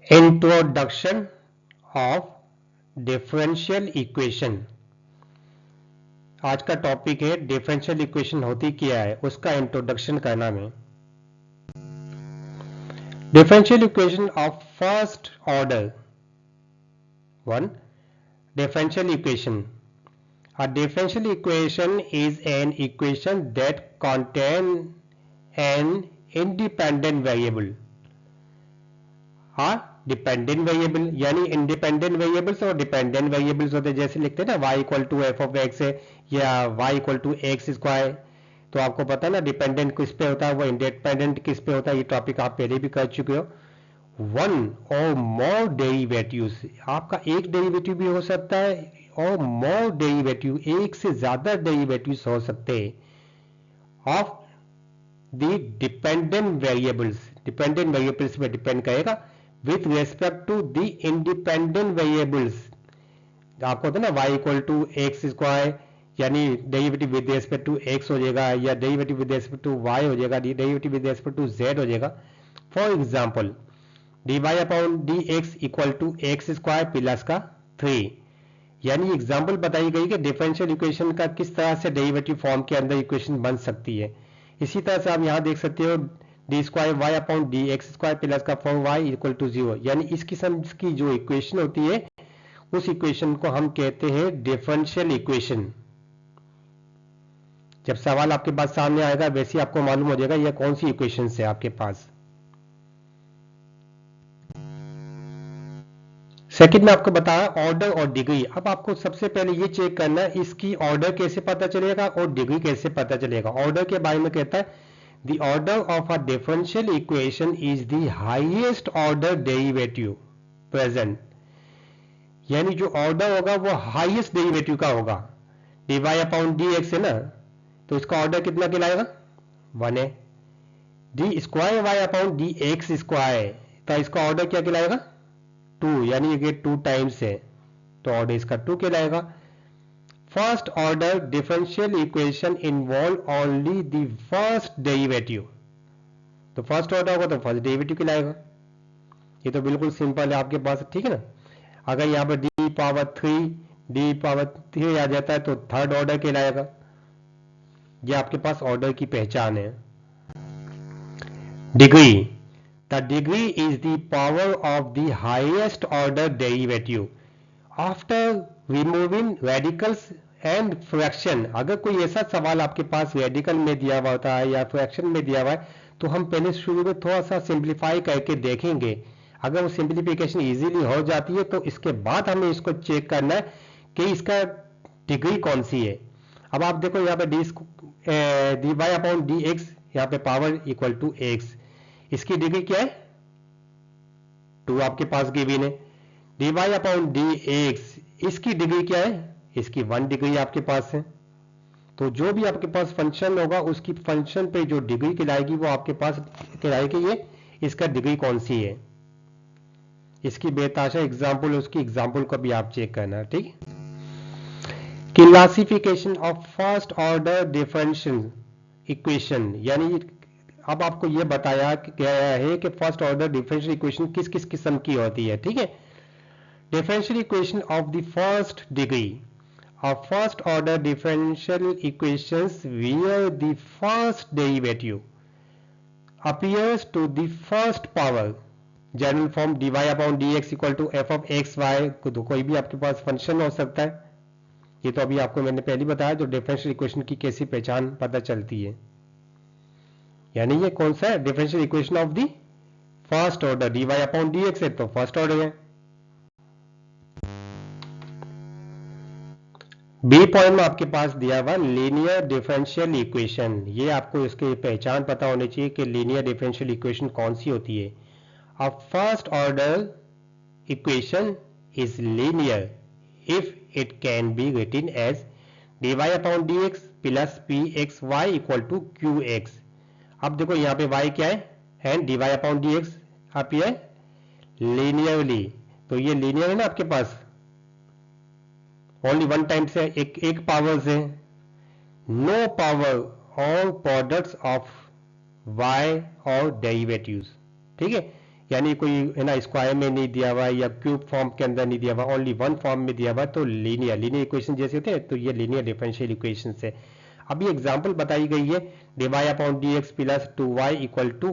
Introduction of differential equation. आज का topic है डिफरेंशियल इक्वेशन होती क्या है, उसका इंट्रोडक्शन करना में। Differential equation of first order. One, differential equation. A differential equation is an equation that contain an independent variable. हाँ, डिपेंडेंट वेरिएबल यानी इंडिपेंडेंट वेरिएबल्स और डिपेंडेंट वेरिएबल्स होते हैं, जैसे लिखते हैं ना y equal to F of X है या y equal to x square. तो आपको पता है ना डिपेंडेंट किस पे होता है, वो इंडिपेंडेंट किस पे होता है। ये टॉपिक आप पहले भी कर चुके हो। वन और मोर डेरिवेटिव्स, आपका एक डेरिवेटिव भी हो सकता है और मोर डेरिवेटिव, एक से ज्यादा डेरिवेटिव्स हो सकते हैं of the dependent variables. Dependent variables में डिपेंड करेगा with respect to the independent variables. आपको होता है ना y equal to x square, यानी derivative with respect to x हो जाएगा, या derivative with respect to y हो जाएगा, derivative with respect to z हो जाएगा। For example dy upon dx equal to x square plus का 3, यानी एग्जांपल बताई गई कि डिफरेंशियल इक्वेशन का किस तरह से डेरिवेटिव फॉर्म के अंदर इक्वेशन बन सकती है। इसी तरह से आप यहां देख सकते हो D square Y upon D X square plus का 4y इक्वल टू 0, यानी इस किस्म की जो इक्वेशन होती है उस इक्वेशन को हम कहते हैं डिफरेंशियल इक्वेशन। जब सवाल आपके पास सामने आएगा वैसे आपको मालूम हो जाएगा यह कौन सी इक्वेशन है आपके पास। सेकंड में आपको बताया ऑर्डर और डिग्री। अब आपको सबसे पहले ये चेक करना है इसकी ऑर्डर कैसे पता चलेगा और डिग्री कैसे पता चलेगा। ऑर्डर के बारे में कहता है the order of a differential equation is the highest order derivative present, यानी जो ऑर्डर होगा वो हाईएस्ट डेरिवेटिव का होगा। dy अपॉन डी एक्स है ना, तो इसका ऑर्डर कितना कहलाएगा, 1 है। D square Y upon D X square, तो इसका ऑर्डर क्या कहलाएगा, 2, यानी ये 2 टाइम्स है, तो ऑर्डर इसका 2 कहलाएगा। First order differential equation involve only the first derivative, तो फर्स्ट ऑर्डर होगा तो फर्स्ट डेरिवेटिव कहलाएगा। ये तो बिल्कुल सिंपल है आपके पास, ठीक है ना। अगर यहाँ पर डी पावर 3 आ जाता है तो थर्ड ऑर्डर कहलाएगा। ये आपके पास ऑर्डर की पहचान है। Degree, the degree is the power of the highest order derivative after removing radicals and fraction. अगर कोई ऐसा सवाल आपके पास रेडिकल में दिया हुआ होता है या फ्रैक्शन में दिया हुआ है तो हम पहले शुरू में थोड़ा सा सिंप्लीफाई करके देखेंगे। अगर वो सिंप्लीफिकेशन इजीली हो जाती है तो इसके बाद हमें इसको चेक करना है कि इसका डिग्री कौन सी है। अब आप देखो यहाँ पे D Y upon D X, यहाँ पे पावर इक्वल टू एक्स, इसकी डिग्री क्या है, 2 आपके पास गिवन है। D Y upon D X, इसकी डिग्री क्या है, इसकी 1 डिग्री आपके पास है। तो जो भी आपके पास फंक्शन होगा उसकी फंक्शन पे जो डिग्री कहलाएगी वो आपके पास कहलाएगी ये इसका डिग्री कौन सी है। इसकी बेताशा एग्जाम्पल, उसकी एग्जाम्पल को भी आप चेक करना, ठीक। Classification of first order differential equation, यानी अब आपको यह बताया गया है कि फर्स्ट ऑर्डर डिफरेंशियल इक्वेशन किस किस किस्म की होती है, ठीक है। Differential equation of the first degree, a first order differential equations where the first derivative appears to the first power, general form dy upon dx equal to F of X Y, तो कोई भी आपके पास function हो सकता है। ये तो अभी आपको मैंने पहले बताया जो डिफरेंशियल इक्वेशन की कैसी पहचान पता चलती है, यानी ये कौन सा है, differential equation of the first order, dy upon dx है तो फर्स्ट ऑर्डर है। बी पॉइंट में आपके पास दिया हुआ लीनियर डिफरेंशियल इक्वेशन, ये आपको इसकी पहचान पता होनी चाहिए कि लीनियर डिफरेंशियल इक्वेशन कौन सी होती है। A first order equation is linear if it can be written as dy upon dx plus pxy equal to qx। अब देखो यहाँ पे y क्या है, and dy upon dx appear linearly, तो ये लीनियर है ना आपके पास, ओनली 1 टाइम से एक पावर से, नो पावर और प्रोडक्ट्स ऑफ y और डेरिवेटिव्स, ठीक है। यानी कोई है ना स्क्वायर में नहीं दिया हुआ या क्यूब फॉर्म के अंदर नहीं दिया हुआ, ओनली वन फॉर्म में दिया हुआ, तो लीनियर इक्वेशन जैसे होते हैं, तो ये लीनियर डिफरेंशियल इक्वेशन है। अभी एग्जांपल बताई गई है dy upon dx plus 2y equal to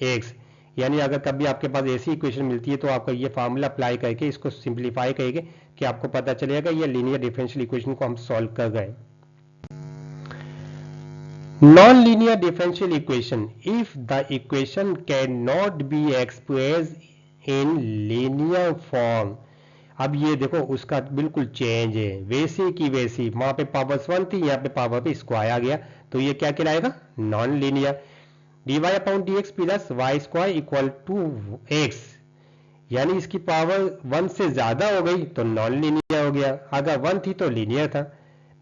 x, यानी अगर कभी आपके पास ऐसी इक्वेशन मिलती है तो आपको ये फार्मूला अप्लाई करके इसको सिंप्लीफाई करेंगे कि आपको पता चलेगा ये लीनियर डिफरेंशियल इक्वेशन को हम सॉल्व कर गए। Non-linear differential equation, if the equation cannot be expressed in linear form। अब ये देखो उसका बिल्कुल चेंज है, वैसी की वैसी, वहां पे पावर्स 1 थी, यहाँ पे पावर पे स्क्वायर आ गया, तो ये क्या कहलाएगा? Nonlinear. dy upon dx plus Y square equal to x, यानी इसकी पावर 1 से ज्यादा हो गई तो नॉन लीनियर हो गया, अगर 1 थी तो लीनियर था।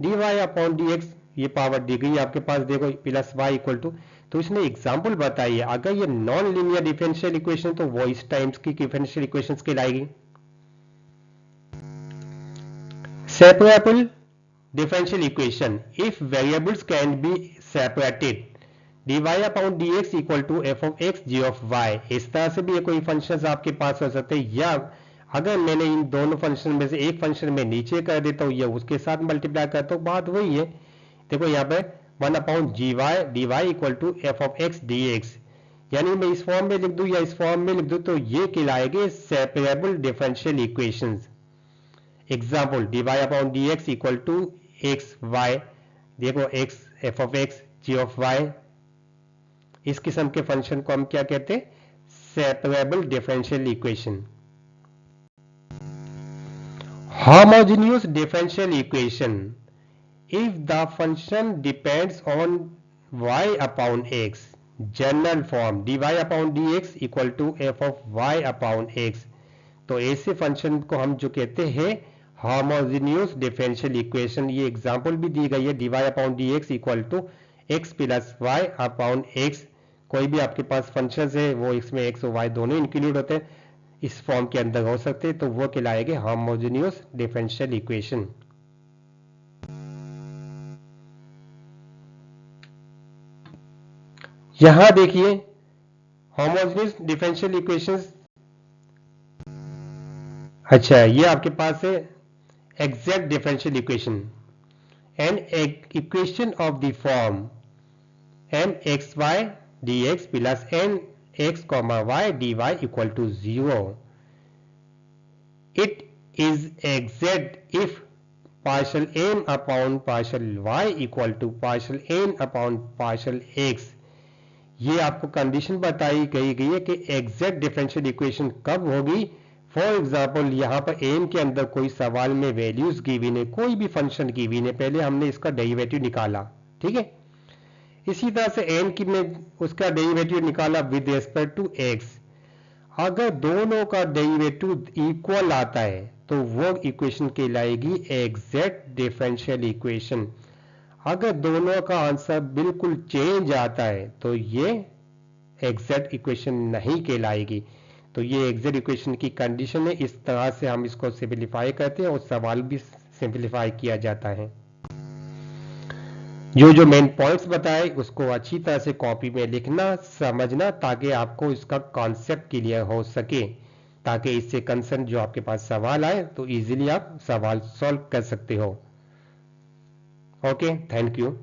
dy अपॉन dx, ये पावर दी गई आपके पास, देखो प्लस वाई इक्वल टू, तो इसने एग्जाम्पल बताई है अगर ये नॉन लीनियर डिफरेंशियल इक्वेशन तो वो इस टाइम्स की डिफरेंशियल इक्वेशंस कहलाएगी। Separable differential equation, if variables can be separated, dy upon dx equal to f of x g of y, इस तरह से भी ये कोई फंक्शंस आपके पास हो सकते हैं, या अगर मैंने इन दोनों फंक्शन में से एक फंक्शन में नीचे कर देता हूँ या उसके साथ मल्टीप्लाई करता हूँ, बात वही है। देखो यहाँ पे 1 upon dy equal to f of x dx, यानी मैं इस फॉर्म में लिख दूं या इस फॉर्म में लिख दूं तो ये कहलाएंगे separable differential equations. Example dy upon dx equal to x y, देखो x f of x g of y, इस किस्म के फंक्शन को हम क्या कहते हैं? Separable differential equation. Homogeneous differential equation, if the function depends on y upon x, general form dy upon dx equal to f of y अपॉन x, तो ऐसे फंक्शन को हम जो कहते हैं होमोजेनियस डिफरेंशियल इक्वेशन। ये एग्जांपल भी दी गई है, dy upon dx equal to x plus Y upon x, कोई भी आपके पास फंक्शन है वो इसमें x और y दोनों इंक्लूड होते हैं, इस फॉर्म के अंदर हो सकते हैं, तो वो कहलाएंगे होमोजेनियस डिफरेंशियल इक्वेशन। यहां देखिए होमोजेनियस डिफरेंशियल इक्वेशंस, अच्छा ये आपके पास है exact differential equation, an equation of the form mxy dx plus nx y dy equal to 0। It is exact if partial m upon partial y equal to partial n upon partial x। ये आपको condition बताई गई है कि exact differential equation कब होगी। For example यहाँ पर m के अंदर कोई सवाल में वैल्यूज गिवन है, कोई भी फंक्शन गिवन है, पहले हमने इसका डेरिवेटिव निकाला, ठीक है। इसी तरह से n की में उसका डेरिवेटिव निकाला विद रिस्पेक्ट टू x, अगर दोनों का डेरिवेटिव इक्वल आता है तो वो इक्वेशन कहलाएगी एग्जैक्ट डिफरेंशियल इक्वेशन। अगर दोनों का आंसर बिल्कुल चेंज आता है तो ये एग्जैक्ट इक्वेशन नहीं कहलाएगी। तो ये एग्जैक्ट इक्वेशन की कंडीशन है, इस तरह से हम इसको सिंपलीफाई करते हैं और सवाल भी सिंपलीफाई किया जाता है। जो मेन पॉइंट्स बताए उसको अच्छी तरह से कॉपी में लिखना, समझना, ताकि आपको इसका कॉन्सेप्ट क्लियर हो सके, ताकि इससे कंसर्न जो आपके पास सवाल आए तो इजीली आप सवाल सॉल्व कर सकते हो। Okay, thank you.